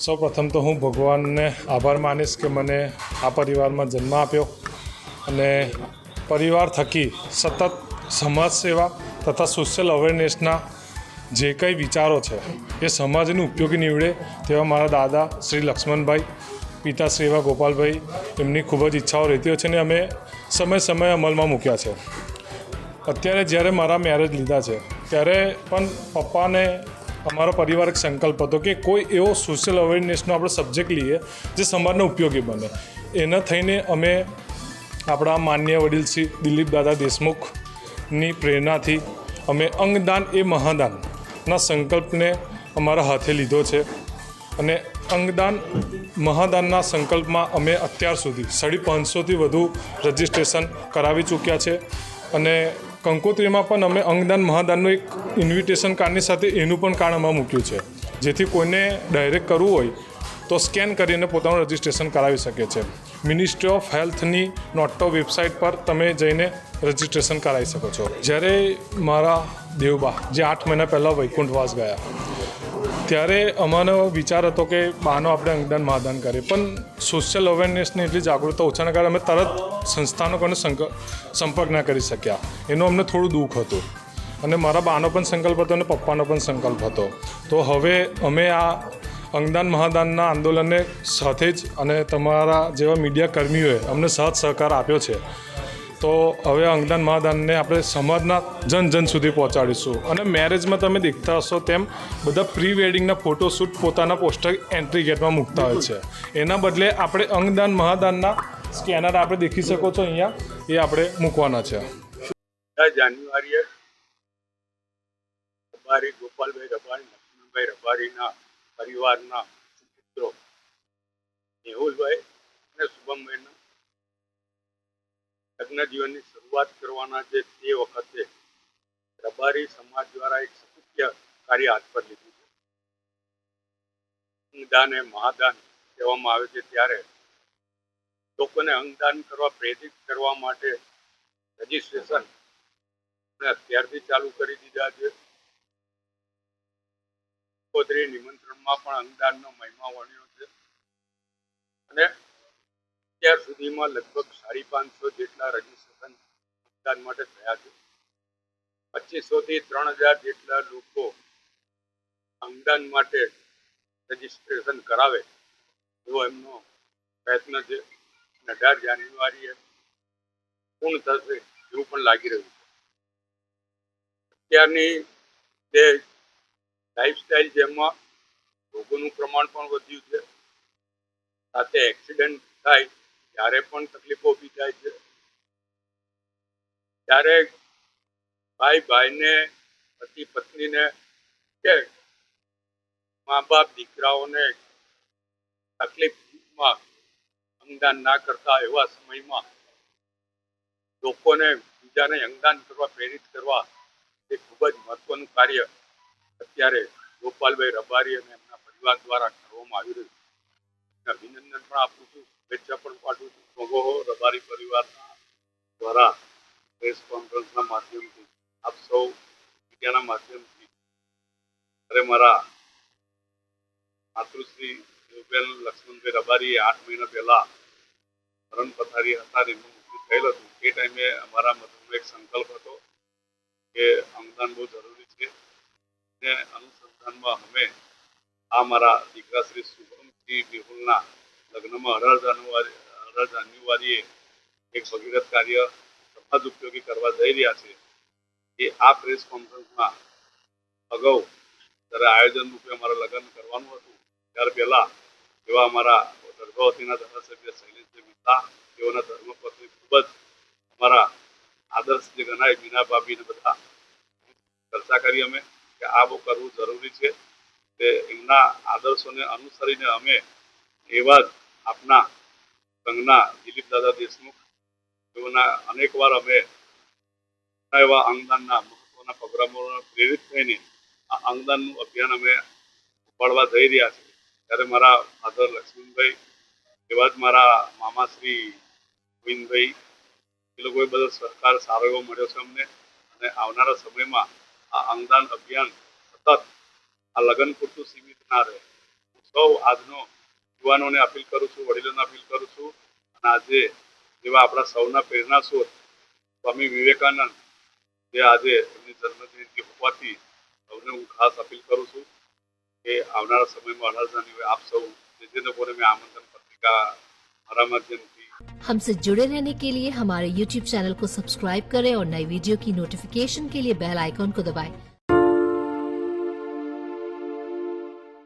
સૌ પ્રથમ તો હું ભગવાનને આભાર માનીશ કે મને આ પરિવારમાં જન્મ આપ્યો અને પરિવાર થકી સતત સમાજ સેવા તથા સોશિયલ અવેરનેસના જે કંઈ વિચારો છે એ સમાજને ઉપયોગી નીવડે તેવા મારા દાદા શ્રી લક્ષ્મણભાઈ, પિતા શ્રી એવા ગોપાલભાઈ, એમની ખૂબ જ ઈચ્છાઓ રહેતી હોય છે અને અમે સમય સમયે અમલમાં મૂક્યા છે. અત્યારે જ્યારે મારા મેરેજ લીધા છે ત્યારે પણ પપ્પાને અમારો પરિવાર એક સંકલ્પ હતો કે કોઈ એવો સોશિયલ અવેરનેસનો આપણે સબ્જેક્ટ લઈએ જે સમાજને ઉપયોગી બને. એના થઈને અમે આપણા માનનીય વડીલ શ્રી દિલીપ દાદા દેશમુખની પ્રેરણાથી અમે અંગદાન એ મહાદાનના સંકલ્પને અમારા હાથે લીધો છે અને અંગદાન મહાદાનના સંકલ્પમાં અમે અત્યાર સુધી 550થી વધુ રજિસ્ટ્રેશન કરાવી ચૂક્યા છે અને કંકોત્રીમાં પણ અમે અંગદાન મહાદાનનું એક ઇન્વિટેશન કાર્ડની સાથે એનું પણ કાર્ડ અમે મૂક્યું છે, જેથી કોઈને ડાયરેક્ટ કરવું હોય તો સ્કેન કરીને પોતાનું રજિસ્ટ્રેશન કરાવી શકે છે. મિનિસ્ટ્રી ઓફ હેલ્થની નોટો વેબસાઇટ પર તમે જઈને રજિસ્ટ્રેશન કરાવી શકો છો. જ્યારે મારા દેવબા જે 8 મહિના પહેલાં વૈકુંઠવાસ ગયા ત્યારે અમારો વિચાર હતો કે બાનો આપણે અંગદાન મહાદાન કરીએ, પણ સોશિયલ અવેરનેસની એટલી જાગૃતતા ઓછાના કારણે અમે તરત સંસ્થાનો કોઈને સંપર્ક ના કરી શક્યા. એનું અમને થોડું દુઃખ હતું અને મારા બાનો પણ સંકલ્પ હતો અને પપ્પાનો પણ સંકલ્પ હતો. તો હવે અમે આ અંગદાન મહાદાનના આંદોલનને સાથે જ અને તમારા જેવા મીડિયા કર્મીઓએ અમને સાથ સહકાર આપ્યો છે. તો હવે અંગદાન મહાદાનને આપણે સમાજના જન સુધી પહોંચાડીશું. અને મેરેજમાં તમે દેખતા હશો તેમ બધા પ્રી વેડિંગના ફોટોશૂટ પોતાના પોસ્ટર એન્ટ્રી ગેટમાં મૂકતા હોય છે. એના બદલે આપણે અંગદાન મહાદાનના સ્કેનર આપણે દેખી શકો છો અહીંયા, એ આપણે મૂકવાના છે. જાન્યુઆરીએ રબારી ગોપાલભાઈ રબારી, લક્ષ્મણભાઈ રબારીના પરિવારના મિત્રો મેહુલભાઈ અને શુભમભાઈના લગ્ન જીવનની શરૂઆત કરવાના છે. તે વખતે રબારી સમાજ દ્વારા એક સત્ય કાર્ય હાથ પર લીધું છે. અંગદાન એ મહાદાન કહેવામાં આવે છે, ત્યારે લોકોને અંગદાન કરવા પ્રેરિત કરવા માટે રજીસ્ટ્રેશન અત્યારથી ચાલુ કરી દીધા છે. કંકોત્રી નિમંત્રણમાં પણ અંગદાનનો મહિમા વર્ણ્યો છે અને અત્યાર સુધીમાં લગભગ 550 જેટલા રજીસ્ટ્રેશન અંગદાન માટે થયા છે. 2500 થી 3000 જેટલા લોકો અંગદાન માટે રજીસ્ટ્રેશન કરાવે એવો એમનો પ્રયત્ન છે. 18 જાન્યુઆરીએ પૂર્ણ થશે એવું પણ લાગી રહ્યું છે. અત્યારની જે લાઈફસ્ટાઈલ છે એમાં રોગોનું પ્રમાણ પણ વધ્યું છે, સાથે એક્સિડન્ટ થાય ત્યારે પણ તકલીફો ઊભી થાય છે. ત્યારે ભાઈ ભાઈને, પતિ પત્નીને કે મા બાપ દીકરાઓને તકલીફમાં અંગદાન ના કરતા એવા સમયમાં લોકોને બીજાને અંગદાન કરવા પ્રેરિત કરવા એ ખૂબ જ મહત્વનું કાર્ય અત્યારે ગોપાલભાઈ રબારી અને એમના પરિવાર દ્વારા કરવામાં આવી રહ્યું છે. અભિનંદન પણ આપું છું, શુભેચ્છા પણ પાઠવું છું. ભોગો રબારી પરિવારના દ્વારા પ્રેસ કોન્ફરન્સના માધ્યમથી આપ સૌ મીડિયાના માધ્યમથી અરે મારા માતૃશ્રી દેવબેન લક્ષ્મણભાઈ રબારીએ 8 મહિના પહેલા મરણ પથારી હતા, એમનું મૃત્યુ થયેલ હતું. એ ટાઈમે અમારા મનમાં એક સંકલ્પ હતો કે અંગદાન બહુ જરૂરી છે અને અનુસંધાનમાં અમે આ મારા દીકરા શ્રી શુભમસિંહ મેહુલના લગ્નમાં 18 જાન્યુઆરીએ એક ભગીરથ કાર્ય સમાજ ઉપયોગી કરવા જઈ રહ્યા છે. એ આ પ્રેસ કોન્ફરન્સમાં અગાઉ જ્યારે આયોજન રૂપે અમારા લગ્ન કરવાનું હતું ત્યાર પહેલા એવા અમારા ગર્ભવતીના ધારાસભ્ય શૈલેષભાઈ મહેતા, તેઓના ધર્મપત્ની ખૂબ જ અમારા આદર્શ જે ગણાય બીના ભાભીને બધા ચર્ચા કરી અમે કે આ બહુ કરવું જરૂરી છે. તે એમના આદર્શોને અનુસરીને અમે એવા જ આપના સંઘના દિલીપ દાદા દેશમુખ તેઓના અનેકવાર અમે એવા અંગદાનના મહત્વના પ્રોગ્રામોને પ્રેરિત થઈને આ અંગદાનનું અભિયાન અમે ઉપાડવા જઈ રહ્યા છીએ. ત્યારે મારા ફાધર લક્ષ્મણભાઈ, એવા જ મારા મામા શ્રી ગોવિંદભાઈ, એ લોકોએ બધો સહકાર સારો એવો મળ્યો છે અમને. અને આવનારા સમયમાં આ અંગદાન અભિયાન સતત આ લગ્ન પૂરતું સીમિત ના રહે. સૌ આજનો યુવાનોને અપીલ કરું છું, વડીલોને અપીલ કરું છું અને આજે જેવા આપણા સૌના પ્રેરણા સ્ત્રોત સ્વામી વિવેકાનંદ જે આજે એમની જન્મજયંતિ હોવાથી સૌને હું ખાસ અપીલ કરું છું કે આવનારા સમયમાં 18 જાન્યુઆરી આપ સૌ જે લોકોને મેં આમંત્રણ પત્રિકા મારા માધ્યમથી हमसे जुड़े रहने के लिए हमारे YouTube चैनल को सब्सक्राइब करें और नई वीडियो की नोटिफिकेशन के लिए बेल आइकॉन को दबाएं।